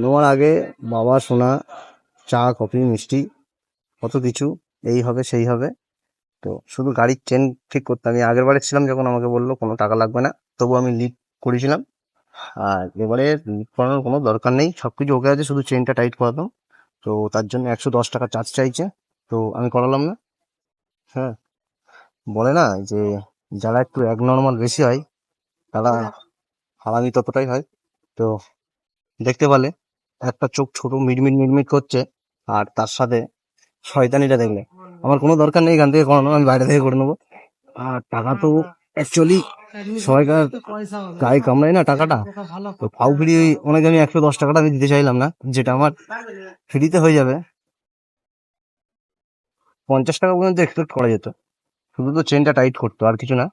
নেওয়ার আগে বাবা সোনা চা কফি মিষ্টি কত কিছু, এই হবে সেই হবে। তো শুধু গাড়ির চেন ঠিক করতে আমি আগের বারে ছিলাম যখন আমাকে বললো কোনো টাকা লাগবে না, তবু আমি লিড করেছিলাম। আর এবারে লিড করানোর কোনো দরকার নেই, সবকিছু ওকে আছে, শুধু চেনটা টাইট করাতাম। তো তার জন্য 110 টাকা চার্জ চাইছে, তো আমি করালাম না। হ্যাঁ, বলে না যে যারা একটু এক নর্মাল বেশি হয় তারা হারামি ততটাই হয়। তো দেখতে পেলে একটা চোখ ছোট মিটমিট মিটমিট করছে, আর তার সাথে শয়তানিটা দেখলে আমার কোনো দরকার নেই এখান থেকে করানো, আমি বাইরে থেকে করে নেবো। আর টাকা তো অ্যাকচুয়ালি সবাইকার গায়ে কামড়ায় না টাকাটা, তো ফাউ ফ্রি অনেক আমি 110 টাকাটা আমি দিতে চাইলাম না, যেটা আমার ফ্রিতে হয়ে যাবে। 50 টাকা পর্যন্ত এক্সপেক্ট করা যেত, শুধু তো চেনটা টাইট করতো আর কিছু না।